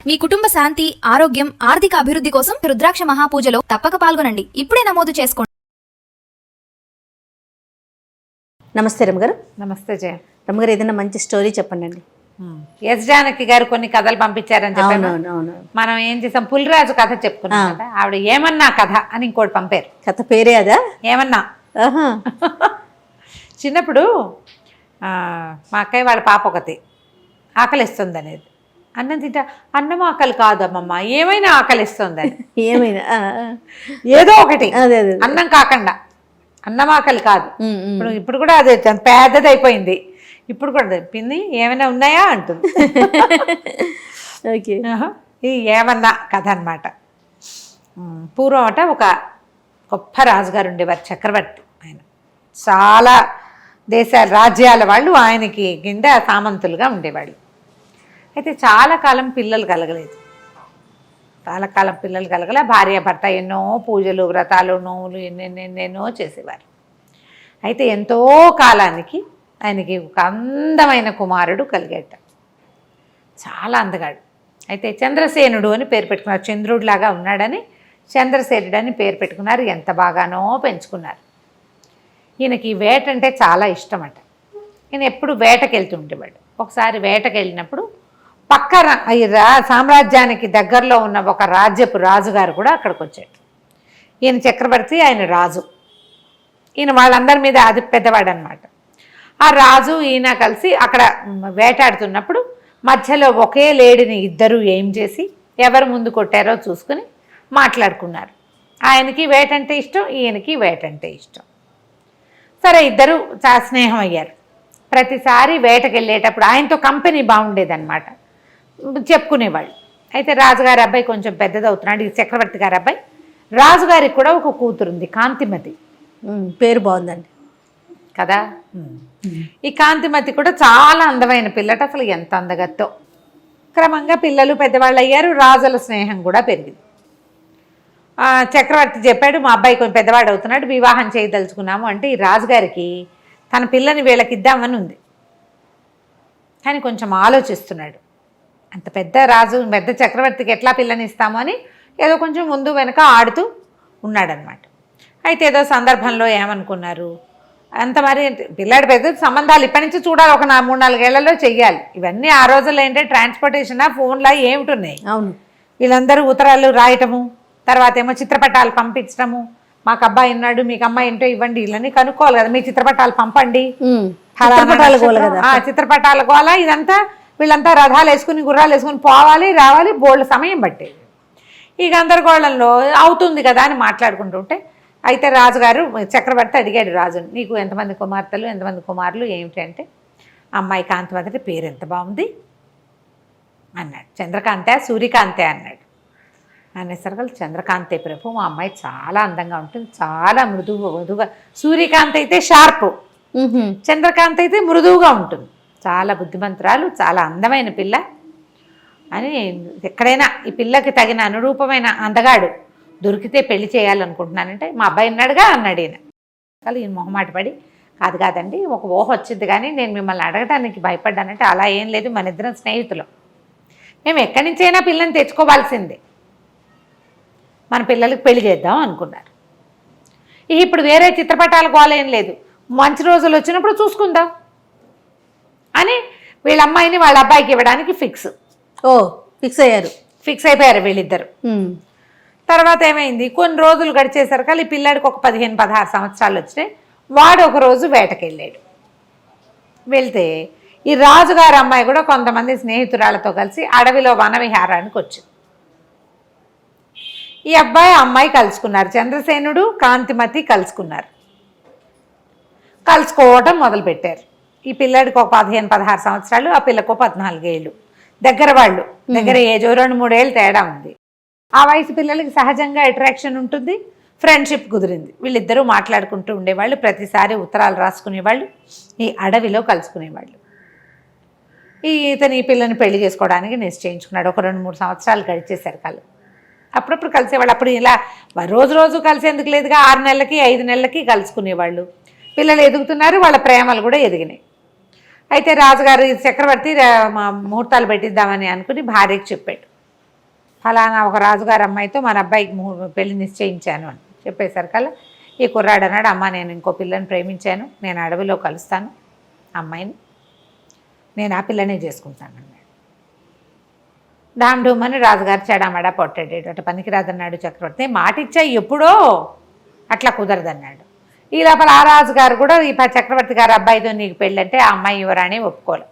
మీ కుటుంబ శాంతి, ఆరోగ్యం, ఆర్థిక అభివృద్ధి కోసం రుద్రాక్ష మహాపూజలో తప్పక పాల్గొనండి. ఇప్పుడే నమోదు చేసుకోండి. నమస్తే రమ్మగారు. నమస్తే జయ. రమ్మగారు, ఏదైనా మంచి స్టోరీ చెప్పండి. ఎస్ జానకి గారు కొన్ని కథలు పంపించారని చెప్పాను. మనం ఏం చేసాం, పులిరాజు కథ చెప్పుకున్నాం కదా, ఆవిడ ఏమన్నా కథ అని ఇంకోటి పంపారు. కథ పేరే అదా? ఏమన్నా. చిన్నప్పుడు మా అక్కయ్య వాళ్ళ పాప ఒకటి ఆకలిస్తుంది అనేది. అన్నం తింటా, అన్నం ఆకలి కాదమ్మమ్మ, ఏమైనా ఆకలిస్తుంది అని. ఏమైనా ఏదో ఒకటి, అన్నం కాకుండా. అన్నం ఆకలి కాదు. ఇప్పుడు కూడా అదే పెద్దది అయిపోయింది. ఇప్పుడు కూడా పిన్ని ఏమైనా ఉన్నాయా అంటుంది. ఇది ఏమన్నా కథ అనమాట. పూర్వం అట ఒక గొప్ప రాజుగారు ఉండేవారు, చక్రవర్తి. ఆయన చాలా దేశాల రాజ్యాల వాళ్ళు ఆయనకి కింద సామంతులుగా ఉండేవాళ్ళు. అయితే చాలా కాలం పిల్లలు కలగలేదు. చాలా కాలం పిల్లలు కలగల. భార్య భర్త ఎన్నో పూజలు, వ్రతాలు, నోవులు ఎన్నెన్నెన్నెన్నో చేసేవారు. అయితే ఎంతో కాలానికి ఆయనకి ఒక అందమైన కుమారుడు కలిగేట. చాలా అందగాడు. అయితే చంద్రసేనుడు అని పేరు పెట్టుకున్నారు. చంద్రుడిలాగా ఉన్నాడని చంద్రసేనుడు అని పేరు పెట్టుకున్నారు. ఎంత బాగానో పెంచుకున్నారు. ఈయనకి వేట అంటే చాలా ఇష్టమట. ఈయన ఎప్పుడు వేటకి వెళ్తుండేవాడు. ఒకసారి వేటకి వెళ్ళినప్పుడు పక్క సామ్రాజ్యానికి దగ్గరలో ఉన్న ఒక రాజ్యపు రాజుగారు కూడా అక్కడికి వచ్చాడు. ఈయన చక్రవర్తి, ఆయన రాజు. ఈయన వాళ్ళందరి మీద అది పెద్దవాడు అనమాట. ఆ రాజు ఈయన కలిసి అక్కడ వేటాడుతున్నప్పుడు మధ్యలో ఒకే లేడిని ఇద్దరు ఏం చేసి ఎవరు ముందు కొట్టారో చూసుకుని మాట్లాడుకున్నారు. ఆయనకి వేట అంటే ఇష్టం, ఈయనకి వేట అంటే ఇష్టం. సరే, ఇద్దరు చాలా స్నేహం అయ్యారు. ప్రతిసారి వేటకి వెళ్ళేటప్పుడు ఆయనతో కంపెనీ బాగుండేదన్నమాట, చెప్పుకునేవాళ్ళు. అయితే రాజుగారి అబ్బాయి కొంచెం పెద్దదవుతున్నాడు, ఈ చక్రవర్తి గారి అబ్బాయి. రాజుగారికి కూడా ఒక కూతురు ఉంది, కాంతిమతి. పేరు బాగుందండి కదా. ఈ కాంతిమతి కూడా చాలా అందమైన పిల్లట. అసలు ఎంత అందగత్తో. క్రమంగా పిల్లలు పెద్దవాళ్ళు అయ్యారు. రాజుల స్నేహం కూడా పెరిగింది. చక్రవర్తి చెప్పాడు, మా అబ్బాయి కొంచెం పెద్దవాడు అవుతున్నాడు, వివాహం చేయదలుచుకున్నాము అంటే ఈ రాజుగారికి తన పిల్లని వీళ్ళకి ఇద్దామని ఉంది. కానీ కొంచెం ఆలోచిస్తున్నాడు. అంత పెద్ద రాజు, పెద్ద చక్రవర్తికి ఎట్లా పిల్లని ఇస్తామో అని ఏదో కొంచెం ముందు వెనక ఆడుతూ ఉన్నాడనమాట. అయితే ఏదో సందర్భంలో ఏమనుకున్నారు, అంత మరి పిల్లాడి పెద్ద సంబంధాలు ఇప్పటి నుంచి చూడాలి, ఒక 3-4 ఏళ్లలో చెయ్యాలి. ఇవన్నీ ఆ రోజుల్లో ఏంటంటే ట్రాన్స్పోర్టేషనా, ఫోన్లా ఏమిటున్నాయి. అవును. వీళ్ళందరూ ఉత్తరాలు రాయటము, తర్వాత ఏమో చిత్రపటాలు పంపించడము. మాకు అబ్బాయి ఉన్నాడు, మీకు అమ్మాయి ఏంటో ఇవ్వండి, ఇళ్ళని కనుక్కోవాలి కదా. మీ చిత్రపటాలు పంపండి, చిత్రపటాల గోల. ఇదంతా వీళ్ళంతా రథాలు వేసుకుని, గుర్రాలు వేసుకుని పోవాలి, రావాలి, బోల్డ్ సమయం పట్టేది. ఈ గందరగోళంలో అవుతుంది కదా అని మాట్లాడుకుంటుంటే, అయితే రాజుగారు, చక్రవర్తి అడిగాడు రాజుని, నీకు ఎంతమంది కుమార్తెలు, ఎంతమంది కుమారులు, ఏమిటి అంటే, అమ్మాయి కాంతిమతి పేరు ఎంత బాగుంది అన్నాడు. చంద్రకాంతే, సూర్యకాంతే అన్నాడు. అనేసరికి చంద్రకాంతే ప్రభు, మా అమ్మాయి చాలా అందంగా ఉంటుంది, చాలా మృదువుగా. సూర్యకాంత్ అయితే షార్ప్, చంద్రకాంత్ అయితే మృదువుగా ఉంటుంది, చాలా బుద్ధిమంతురాలు, చాలా అందమైన పిల్ల అని. ఎక్కడైనా ఈ పిల్లకి తగిన అనురూపమైన అందగాడు దొరికితే పెళ్లి చేయాలనుకుంటున్నానంటే, మా అబ్బాయి ఉన్నాడుగా అన్నాడు ఈయన. అసలు ఈయన మొహమాట పడి, కాదండి, ఒక ఊహ వచ్చింది కానీ నేను మిమ్మల్ని అడగడానికి భయపడ్డానంటే, అలా ఏం లేదు, మన ఇద్దరం స్నేహితులం, మేము ఎక్కడి నుంచైనా పిల్లని తెచ్చుకోవాల్సిందే, మన పిల్లలకి పెళ్లి చేద్దాం అనుకున్నారు. ఇప్పుడు వేరే చిత్రపటాల గోల ఏం లేదు, మంచి రోజులు వచ్చినప్పుడు చూసుకుందాం అని వీళ్ళ అమ్మాయిని వాళ్ళ అబ్బాయికి ఇవ్వడానికి ఫిక్స్ అయిపోయారు వీళ్ళిద్దరు. తర్వాత ఏమైంది, కొన్ని రోజులు గడిచేసరికి ఈ పిల్లాడికి ఒక 15-16 సంవత్సరాలు వచ్చినాయి. వాడు ఒకరోజు వేటకెళ్ళాడు. వెళ్తే ఈ రాజుగారి అమ్మాయి కూడా కొంతమంది స్నేహితురాలతో కలిసి అడవిలో వనవిహారానికి వచ్చింది. ఈ అబ్బాయి అమ్మాయి కలుసుకున్నారు. చంద్రసేనుడు, కాంతిమతి కలుసుకున్నారు. కలుసుకోవటం మొదలుపెట్టారు. ఈ పిల్లాడికి ఒక 15-16 సంవత్సరాలు, ఆ పిల్లకు 14 ఏళ్ళు. దగ్గర వాళ్ళు, దగ్గర ఏజో 2-3 ఏళ్ళు తేడా ఉంది. ఆ వయసు పిల్లలకి సహజంగా అట్రాక్షన్ ఉంటుంది, ఫ్రెండ్షిప్ కుదిరింది. వీళ్ళిద్దరూ మాట్లాడుకుంటూ ఉండేవాళ్ళు, ప్రతిసారి ఉత్తరాలు రాసుకునేవాళ్ళు, ఈ అడవిలో కలుసుకునేవాళ్ళు. ఈ పిల్లని పెళ్లి చేసుకోవడానికి నిశ్చయించుకున్నాడు. ఒక 2-3 సంవత్సరాలు గడిచేశారు కళ్ళు. అప్పుడప్పుడు కలిసేవాళ్ళు. అప్పుడు ఇలా రోజు కలిసేందుకు లేదుగా, 6 నెలలకి 5 నెలలకి కలుసుకునేవాళ్ళు. పిల్లలు ఎదుగుతున్నారు, వాళ్ళ ప్రేమలు కూడా ఎదిగినాయి. అయితే రాజుగారు చక్రవర్తి ముహూర్తాలు పెట్టిద్దామని అనుకుని భార్యకి చెప్పాడు, ఫలానా ఒక రాజుగారి అమ్మాయితో మన అబ్బాయికి పెళ్లి నిశ్చయించాను అని చెప్పేసరికల్లా ఈ కుర్రాడు అన్నాడు, అమ్మ నేను ఇంకో పిల్లని ప్రేమించాను, నేను అడవిలో కలుస్తాను అమ్మాయిని, నేను ఆ పిల్లనే చేసుకుంటాను అన్నాడు. డామ్ డూమ్ అని రాజుగారు చెడామడా పొట్టాడు. అటు పనికి రాదన్నాడు చక్రవర్తి. మాట ఇచ్చా ఎప్పుడో, అట్లా కుదరదన్నాడు. ఈ లోపల ఆ రాజుగారు కూడా ఈ చక్రవర్తి గారు అబ్బాయితో నీకు పెళ్ళంటే ఆ అమ్మాయి యువరాణి ఒప్పుకోలే.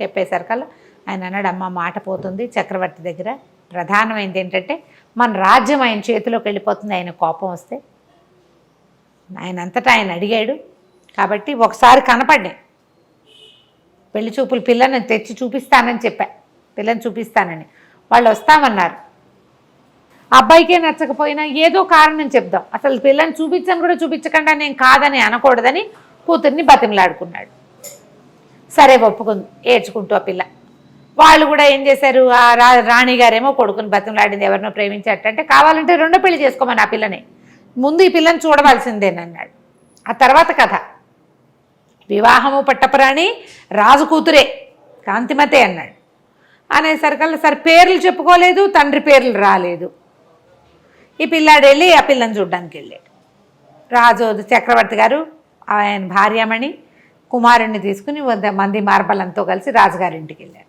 చెప్పేసరికల్లా ఆయన అన్నాడు, అమ్మ మాట పోతుంది చక్రవర్తి దగ్గర, ప్రధానమైనది ఏంటంటే మన రాజ్యం ఆయన చేతిలోకి వెళ్ళిపోతుంది, ఆయన కోపం వస్తే. ఆయన అంతటా ఆయన అడిగాడు కాబట్టి ఒకసారి కనపడ్డాయి పెళ్లి చూపులు, పిల్లని తెచ్చి చూపిస్తానని చెప్పా, పిల్లని చూపిస్తానని. వాళ్ళు వస్తామన్నారు. అబ్బాయికే నచ్చకపోయినా ఏదో కారణం చెప్దాం, అసలు పిల్లని చూపించని కూడా చూపించకుండా నేను కాదని అనకూడదని కూతుర్ని బతిమలాడుకున్నాడు. సరే ఒప్పుకుంది ఏడ్చుకుంటూ ఆ పిల్ల. వాళ్ళు కూడా ఏం చేశారు, ఆ రాణిగారేమో కొడుకుని బతిమలాడింది, ఎవరినో ప్రేమించేటంటే కావాలంటే రెండో పెళ్లి చేసుకోమని ఆ పిల్లని, ముందు ఈ పిల్లని చూడవలసిందేనన్నాడు. ఆ తర్వాత కథ, వివాహము పట్టపురాణి రాజు కూతురే కాంతిమతే అన్నాడు. అనేసరికల్లా సరే పేర్లు చెప్పుకోలేదు, తండ్రి పేర్లు రాలేదు. ఈ పిల్లాడు వెళ్ళి ఆ పిల్లని చూడడానికి వెళ్ళాడు. రాజు చక్రవర్తి గారు ఆయన భార్యమణి కుమారుణ్ణి తీసుకుని మంది మార్బలంతో కలిసి రాజుగారింటికి వెళ్ళాడు.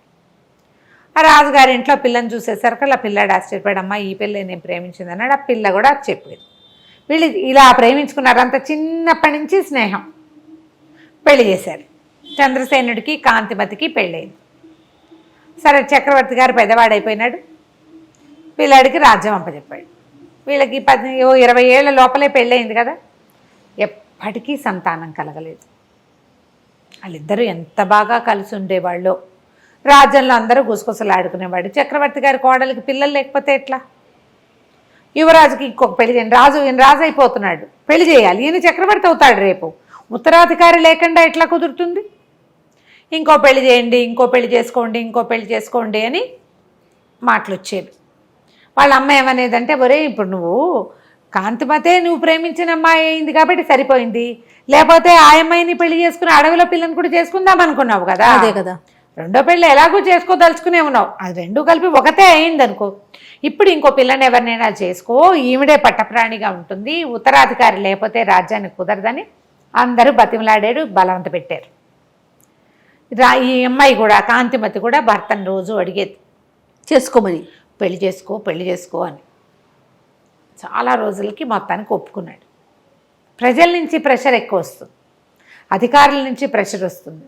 ఆ రాజుగారింట్లో పిల్లని చూసేసరికి ఆ పిల్లాడు ఆశ్చర్యపోయాడమ్మా ఈ పిల్ల నేను ప్రేమించింది అన్నాడు. ఆ పిల్ల కూడా చెప్పింది. వీళ్ళు ఇలా ప్రేమించుకున్నారు, అంత చిన్నప్పటి నుంచి స్నేహం. పెళ్లి చేశారు. చంద్రసేనుడికి కాంతిమతికి పెళ్ళయింది. సరే చక్రవర్తి గారు పెద్దవాడైపోయినాడు, పిల్లాడికి రాజ్యం అప్పచెప్పాడు. వీళ్ళకి 20 ఏళ్ల లోపలే పెళ్ళయింది కదా, ఎప్పటికీ సంతానం కలగలేదు. వాళ్ళిద్దరూ ఎంత బాగా కలిసి ఉండేవాళ్ళు, రాజ్యంలో అందరూ గుసగుసలాడుకునేవాడు. చక్రవర్తి గారి కోడలికి పిల్లలు లేకపోతే ఎట్లా? యువరాజుకి ఇంకొక పెళ్లి చేయండి, ఈయన రాజు అయిపోతున్నాడు, పెళ్లి చేయాలి, ఈయన చక్రవర్తి అవుతాడు రేపు, ఉత్తరాధికారి లేకుండా ఎట్లా కుదురుతుంది? ఇంకో పెళ్లి చేయండి, ఇంకో పెళ్లి చేసుకోండి, ఇంకో పెళ్లి చేసుకోండి అని మాటలు వచ్చేవి. వాళ్ళ అమ్మ ఏమనేదంటే, ఒరే ఇప్పుడు నువ్వు కాంతిమతే నువ్వు ప్రేమించిన అమ్మాయి అయింది కాబట్టి సరిపోయింది, లేకపోతే ఆ అమ్మాయిని పెళ్లి చేసుకుని అడవిలో పిల్లని కూడా చేసుకుందాం అనుకున్నావు కదా, అదే కదా, రెండో పెళ్ళి ఎలాగో చేసుకోదలుచుకునే ఉన్నావు, అది రెండు కలిపి ఒకటే అయింది అనుకో, ఇప్పుడు ఇంకో పిల్లని ఎవరినైనా చేసుకో, ఈవిడే పట్టప్రాణిగా ఉంటుంది, ఉత్తరాధికారి లేకపోతే రాజ్యానికి కుదరదని అందరూ బతిమలాడాడు, బలవంత పెట్టారు. ఈ అమ్మాయి కూడా కాంతిమతి కూడా భర్తను రోజు అడిగేది చేసుకోమని, పెళ్లి చేసుకో పెళ్లి చేసుకో అని. చాలా రోజులకి మొత్తానికి ఒప్పుకున్నాడు. ప్రజల నుంచి ప్రెషర్ ఎక్కువ వస్తుంది, అధికారుల నుంచి ప్రెషర్ వస్తుంది.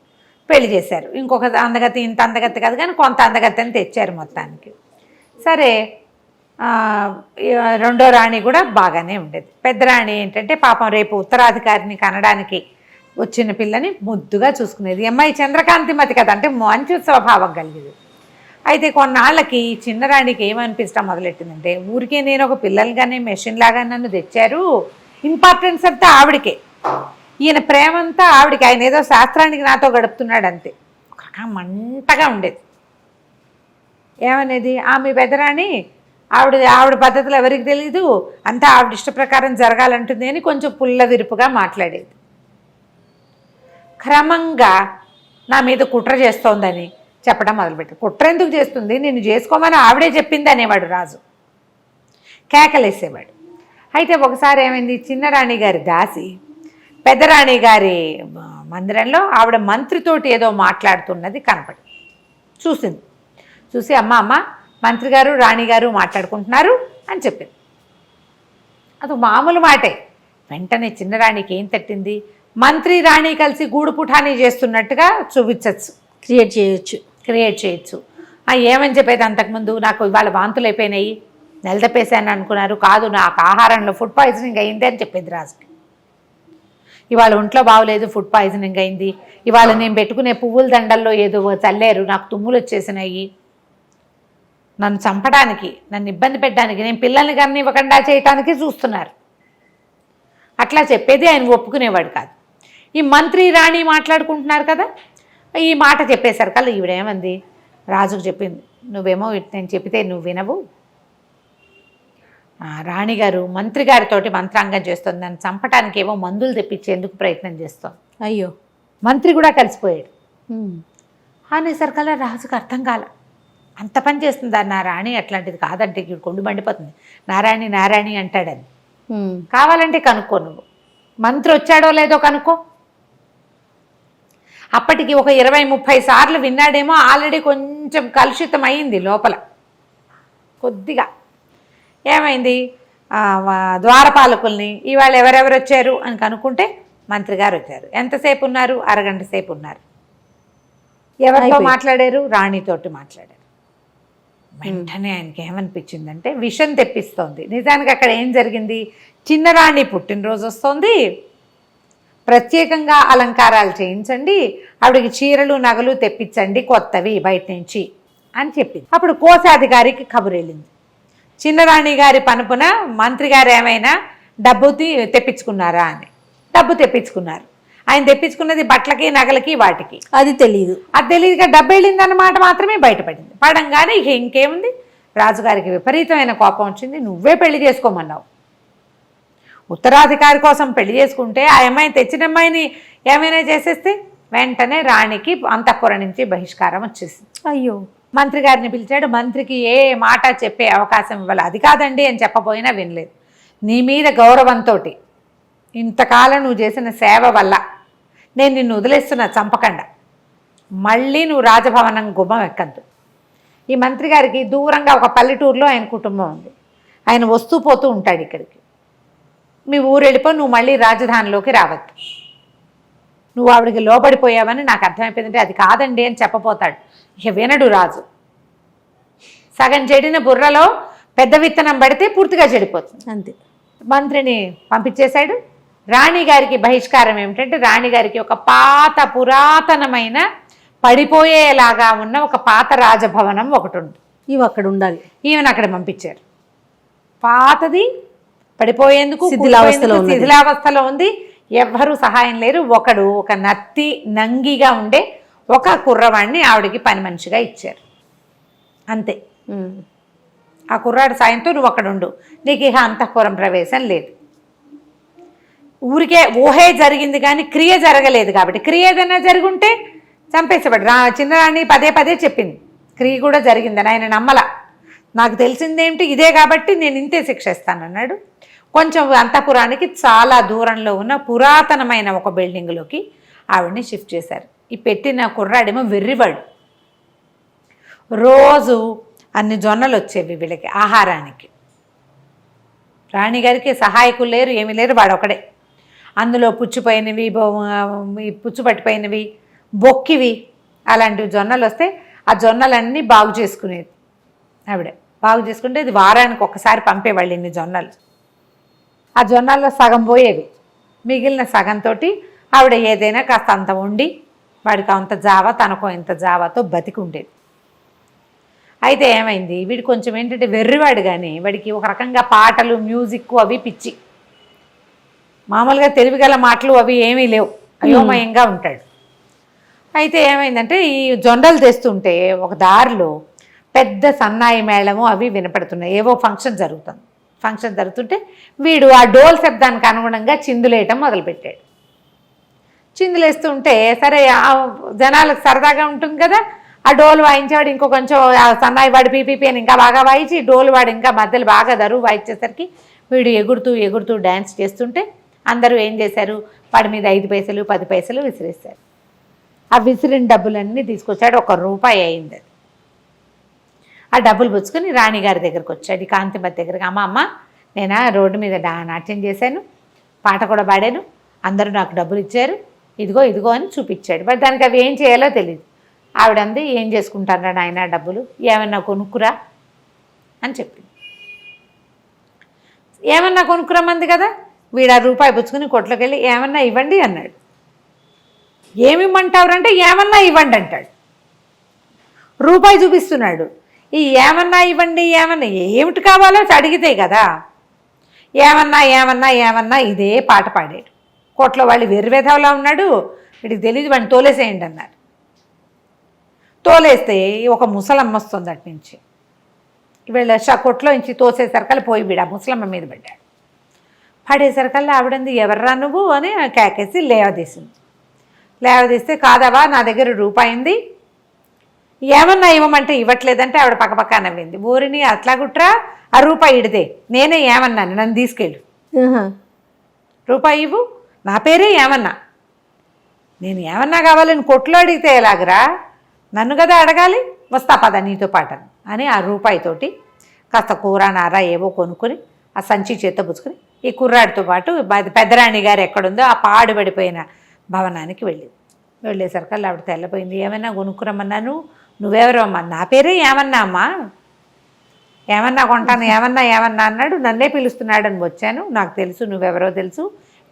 పెళ్లి చేశారు. ఇంకొక అందగతి ఇంత అందగతి కాదు కానీ కొంత అందగతి అని తెచ్చారు మొత్తానికి. సరే రెండో రాణి కూడా బాగానే ఉండేది. పెద్ద రాణి ఏంటంటే పాపం రేపు ఉత్తరాధికారిని కనడానికి వచ్చిన పిల్లని ముద్దుగా చూసుకునేది. అమ్మాయి చంద్రకాంతిమతి కదా, అంటే మంచి స్వభావం కలిగేది. అయితే కొన్నాళ్ళకి చిన్నరాణికి ఏమనిపించడం మొదలెట్టిందంటే, ఊరికే నేను ఒక పిల్లలుగానే మెషిన్ లాగా నన్ను తెచ్చారు, ఇంపార్టెన్స్ అంతా ఆవిడకే, ఈయన ప్రేమంతా ఆవిడకి, ఆయన ఏదో శాస్త్రానికి నాతో గడుపుతున్నాడు అంతే. ఒక రకం మంటగా ఉండేది. ఏమనేది, ఆమె పెద్దరాణి ఆవిడ పద్ధతులు ఎవరికి తెలీదు, అంతా ఆవిడ ఇష్ట ప్రకారం జరగాలంటుంది అని కొంచెం పుల్ల విరుపుగా మాట్లాడేది. క్రమంగా నా మీద కుట్ర చేస్తోందని చెప్పడం మొదలుపెట్టాడు. కుట్ర ఎందుకు చేస్తుంది, నిన్ను చేసుకోమని ఆవిడే చెప్పింది అనేవాడు రాజు, కేకలేసేవాడు. అయితే ఒకసారి ఏమైంది, చిన్నరాణి గారి దాసి పెద్దరాణి గారి మందిరంలో ఆవిడ మంత్రితోటి ఏదో మాట్లాడుతున్నది కనపడి చూసింది. చూసి అమ్మ మంత్రి గారు రాణిగారు మాట్లాడుకుంటున్నారు అని చెప్పింది. అది మామూలు మాటే. వెంటనే చిన్నరాణికి ఏం తట్టింది, మంత్రి రాణి కలిసి గూడు పుఠానీ చేస్తున్నట్టుగా చూపించచ్చు, క్రియేట్ చేయొచ్చు. ఏమని చెప్పేది, అంతకుముందు నాకు ఇవాళ వాంతులు అయిపోయినాయి, నెలతప్పేసాను అనుకున్నారు, కాదు నాకు ఆహారంలో ఫుడ్ పాయిజనింగ్ అయింది అని చెప్పేది రాజుకి. ఇవాళ ఒంట్లో బాగోలేదు, ఫుడ్ పాయిజనింగ్ అయింది, ఇవాళ నేను పెట్టుకునే పువ్వుల దండల్లో ఏదో చల్లారు, నాకు తుమ్ములు వచ్చేసినాయి, నన్ను చంపడానికి, నన్ను ఇబ్బంది పెట్టడానికి, నేను పిల్లల్ని కానీ ఇవ్వకుండా చేయటానికి చూస్తున్నారు, అట్లా చెప్పేది. ఆయన ఒప్పుకునేవాడు కాదు. ఈ మంత్రి రాణి మాట్లాడుకుంటున్నారు కదా, ఈ మాట చెప్పేసరికల్లా ఈవిడేమంది, రాజుకు చెప్పింది, నువ్వేమో నేను చెప్పితే నువ్వు వినవు, రాణిగారు మంత్రి గారితోటి మంత్రాంగం చేస్తుంది, నన్ను చంపటానికి ఏమో మందులు తెప్పించేందుకు ప్రయత్నం చేస్తాం. అయ్యో, మంత్రి కూడా కలిసిపోయాడు. అనేసరికల్లా రాజుకు అర్థం కాల, అంత పని చేస్తుందా నా రాణి? అట్లాంటిది కాదంటే ఇక్కడ కొండు మండిపోతుంది. నారాయణి నారాయణి అంటాడని. కావాలంటే కనుక్కో, నువ్వు మంత్రి వచ్చాడో లేదో కనుక్కో. అప్పటికి ఒక 20-30 సార్లు విన్నాడేమో. ఆల్రెడీ కొంచెం కలుషితం అయింది లోపల కొద్దిగా. ఏమైంది, ద్వారపాలకుల్ని ఇవాళ ఎవరెవరు వచ్చారు అని కనుక్కుంటే మంత్రి గారు వచ్చారు. ఎంతసేపు ఉన్నారు? అరగంట సేపు ఉన్నారు. ఎవరితో మాట్లాడారు? రాణితోటి మాట్లాడారు. వెంటనే ఆయనకి ఏమనిపించిందంటే విషం తెప్పిస్తోంది. నిజానికి అక్కడ ఏం జరిగింది, చిన్న రాణి పుట్టినరోజు వస్తోంది, ప్రత్యేకంగా అలంకారాలు చేయించండి, ఆవిడకి చీరలు నగలు తెప్పించండి కొత్తవి బయట నుంచి అని చెప్పింది. అప్పుడు కోశాధికారికి కబురు వెళ్ళింది. చిన్నరాణి గారి పనుపున మంత్రి గారు ఏమైనా డబ్బు తెప్పించుకున్నారా అని. డబ్బు తెప్పించుకున్నారు. ఆయన తెప్పించుకున్నది బట్టలకి నగలకి వాటికి. అది తెలియదు. అది తెలియదుగా డబ్బు వెళ్ళిందన్నమాట మాత్రమే బయటపడింది. పడంగానే ఇక ఇంకేముంది, రాజుగారికి విపరీతమైన కోపం వచ్చింది. నువ్వే పెళ్లి చేసుకోమన్నావు. ఉత్తరాధికారి కోసం పెళ్లి చేసుకుంటే ఆ అమ్మాయి తెచ్చిన అమ్మాయిని ఏమైనా చేసేస్తే వెంటనే రాణికి అంతఃపురం నుంచి బహిష్కారం వచ్చేసింది. అయ్యో. మంత్రి గారిని పిలిచాడు. మంత్రికి ఏ మాట చెప్పే అవకాశం ఇవ్వాలి. అది కాదండి అని చెప్పబోయినా వినలేదు. నీ మీద గౌరవంతో ఇంతకాలం నువ్వు చేసిన సేవ వల్ల నేను నిన్ను వదిలేస్తున్నా, చంపకుండా. మళ్ళీ నువ్వు రాజభవనం గుమ్మం ఎక్కద్దు. ఈ మంత్రి గారికి దూరంగా ఒక పల్లెటూరులో ఆయన కుటుంబం ఉంది. ఆయన వస్తూ పోతూ ఉంటాడు ఇక్కడికి. మీ ఊరు వెళ్ళిపో, నువ్వు మళ్ళీ రాజధానిలోకి రావద్దు. నువ్వు ఆవిడికి లోబడిపోయావని నాకు అర్థమైపోయిందంటే అది కాదండి అని చెప్పపోతాడు. ఇక వినడు రాజు. సగం చెడిన బుర్రలో పెద్ద విత్తనం పడితే పూర్తిగా చెడిపోతుంది. అంతే. మంత్రిని పంపించేశాడు. రాణిగారికి బహిష్కారం ఏమిటంటే, రాణిగారికి ఒక పాత పురాతనమైన పడిపోయేలాగా ఉన్న ఒక పాత రాజభవనం ఒకటి ఉంది. ఇవి అక్కడ ఉండాలి. ఈమెను అక్కడ పంపించారు. పాతది, పడిపోయేందుకు శిథిలావస్థలో ఉంది. ఎవ్వరూ సహాయం లేరు. ఒక నత్తి నంగిగా ఉండే ఒక కుర్రవాడిని ఆవిడకి పని మనిషిగా ఇచ్చారు. అంతే. ఆ కుర్రాడి సాయంతో నువ్వు అక్కడ ఉండు, నీకు ఇక అంతఃపురం ప్రవేశం లేదు. ఊరికే ఊహే జరిగింది కానీ క్రియ జరగలేదు. కాబట్టి క్రియ ఏదైనా జరుగుంటే చంపేసేవాడు. చిన్నరాణి పదే పదే చెప్పింది క్రియ కూడా జరిగిందని. ఆయన నమ్మల. నాకు తెలిసిందేంటి ఇదే కాబట్టి నేను ఇంతే శిక్ష ఇస్తానన్నాడు. కొంచెం అంతఃపురానికి చాలా దూరంలో ఉన్న పురాతనమైన ఒక బిల్డింగ్లోకి ఆవిడని షిఫ్ట్ చేశారు. ఈ పెట్టిన కుర్రాడేమో వెర్రివాడు. రోజు అన్ని జొన్నలు వచ్చేవి వీళ్ళకి ఆహారానికి. రాణిగారికి సహాయకులు లేరు, ఏమీ లేరు, వాడు ఒకడే. అందులో పుచ్చిపోయినవి, పుచ్చుపట్టిపోయినవి, బొక్కివి అలాంటివి జొన్నలు వస్తే ఆ జొన్నలన్నీ బాగు చేసుకునేది ఆవిడ. బాగు చేసుకుంటే ఇది వారానికి ఒక్కసారి పంపేవాళ్ళు ఇన్ని జొన్నలు. ఆ జొన్నల్లో సగం పోయేవి. మిగిలిన సగంతో ఆవిడ ఏదైనా కాస్త అంత వండి వాడికి అంత జావా, తనకో ఇంత జావాతో బతికి ఉండేది. అయితే ఏమైంది, వీడు కొంచెం ఏంటంటే వెర్రివాడు. కానీ వాడికి ఒక రకంగా పాటలు, మ్యూజిక్ అవి పిచ్చి. మామూలుగా తెలివిగల మాటలు అవి ఏమీ లేవు, అయోమయంగా ఉంటాడు. అయితే ఏమైందంటే ఈ జొండలు తెస్తుంటే ఒక దారిలో పెద్ద సన్నాయి మేళము అవి వినపడుతున్నాయి. ఏవో ఫంక్షన్ జరుగుతుంది. ఫంక్షన్ జరుగుతుంటే వీడు ఆ డోల్ శబ్దానికి అనుగుణంగా చిందులేయటం మొదలుపెట్టాడు. చిందులేస్తుంటే సరే జనాలకు సరదాగా ఉంటుంది కదా, ఆ డోలు వాయించేవాడు ఇంకో కొంచెం సన్నాయి వాడు పీపీపీ అని ఇంకా బాగా వాయించి, డోలు వాడు ఇంకా మధ్యలో బాగా దరువు వాయించేసరికి వీడు ఎగురుతూ ఎగురుతూ డ్యాన్స్ చేస్తుంటే అందరూ ఏం చేశారు, వాడి మీద 5 పైసలు 10 పైసలు విసిరేశారు. ఆ విసిరిన డబ్బులన్నీ తీసుకొచ్చాడు. 1 రూపాయి అయింది. ఆ డబ్బులు పుచ్చుకొని రాణిగారి దగ్గరకు వచ్చాడు. కాంతిమతి దగ్గరకు, అమ్మ నేను రోడ్డు మీద నాట్యం చేశాను, పాట కూడా పాడాను, అందరూ నాకు డబ్బులు ఇచ్చారు, ఇదిగో ఇదిగో అని చూపించాడు. మరి దానికి అవి ఏం చేయాలో తెలియదు. ఆవిడంది, ఏం చేసుకుంటారా నాయన డబ్బులు, ఏమన్నా కొనుక్కురా అని చెప్పింది. ఏమన్నా కొనుక్కురమ్మంది కదా. వీడు ఆ రూపాయి పుచ్చుకుని కొట్లోకి వెళ్ళి ఏమన్నా ఇవ్వండి అన్నాడు. ఏమిమ్మంటావురంటే ఏమన్నా ఇవ్వండి అంటాడు. రూపాయి చూపిస్తున్నాడు. ఈ ఏమన్నా ఇవ్వండి, ఏమన్నా ఏమిటి కావాలో అడిగితే కదా. ఏమన్నా ఏమన్నా ఏమన్నా ఇదే పాట పాడాడు. కోట్లో వాళ్ళు వెర్రివేధవలా ఉన్నాడు, వీడికి తెలియదు, వాడిని తోలేసేయండి అన్నారు. తోలేస్తే ఒక ముసలమ్మ వస్తుంది అటు నుంచి. వీళ్ళ కొట్లో నుంచి తోసేసరికల్లా పోయి వీడు ఆ ముసలమ్మ మీద పడ్డాడు. పడేసరికల్లా ఆవిడంది, ఎవర్రా నువ్వు అని కేకేసి లేవదీసింది. లేవదీస్తే, కాదవా నా దగ్గర రూపాయి ఉంది, ఏమన్నా ఇవ్వమంటే ఇవ్వట్లేదంటే ఆవిడ పక్కపక్క నవ్వింది. ఊరిని అట్లా గుట్రా ఆ రూపాయి ఇడితే నేనే ఏమన్నాను, నన్ను తీసుకెళ్ళు, ఆహా. రూపాయి ఇవ్వు, నా పేరే ఏమన్నా, నేను ఏమన్నా కావాలని కొట్లో అడిగితే ఎలాగరా, నన్ను కదా అడగాలి, వస్తా పద నీతో పాటు అని ఆ రూపాయితోటి కాస్త కూర నార ఏవో కొనుక్కొని ఆ సంచి చేత పుచ్చుకొని ఈ కుర్రాడితో పాటు పెద్దరాణి గారు ఎక్కడుందో ఆ పాడుపడిపోయిన భవనానికి వెళ్ళేసరికి ఆవిడ తెల్లపోయింది. ఏమైనా కొనుక్కురమ్మన్నాను, నువ్వెవరో అమ్మా, నా పేరే ఏమన్నా అమ్మా, ఏమన్నా కొంటాను, ఏమన్నా అన్నాడు, నన్నే పిలుస్తున్నాడని వచ్చాను, నాకు తెలుసు నువ్వెవరో తెలుసు,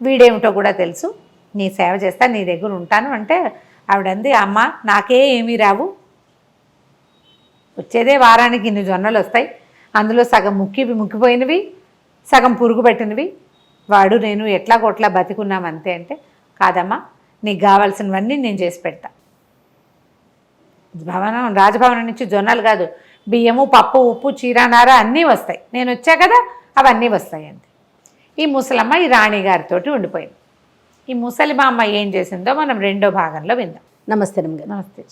వీడేమిటో కూడా తెలుసు, నీ సేవ చేస్తా, నీ దగ్గర ఉంటాను అంటే ఆవిడంది, అమ్మ నాకే ఏమీ రావు, వచ్చేదే వారానికి ఇన్ని జొన్నలు వస్తాయి, అందులో సగం ముక్కిపోయినవి, సగం పురుగు పెట్టినవి, వాడు నేను ఎట్లా కొట్లా బతికున్నాం అంతే అంటే, కాదమ్మా నీకు కావాల్సినవన్నీ నేను చేసి పెడతా, రాజభవనం నుంచి జొన్నలు కాదు, బియ్యము పప్పు ఉప్పు చీరానార అన్నీ వస్తాయి, నేను వచ్చా కదా అవన్నీ వస్తాయి అంతే. ఈ ముసలమ్మ ఈ రాణిగారితో ఉండిపోయింది. ఈ ముసలి మా అమ్మ ఏం చేసిందో మనం రెండో భాగంలో విందాం. నమస్తే రమ్య గారు. నమస్తే.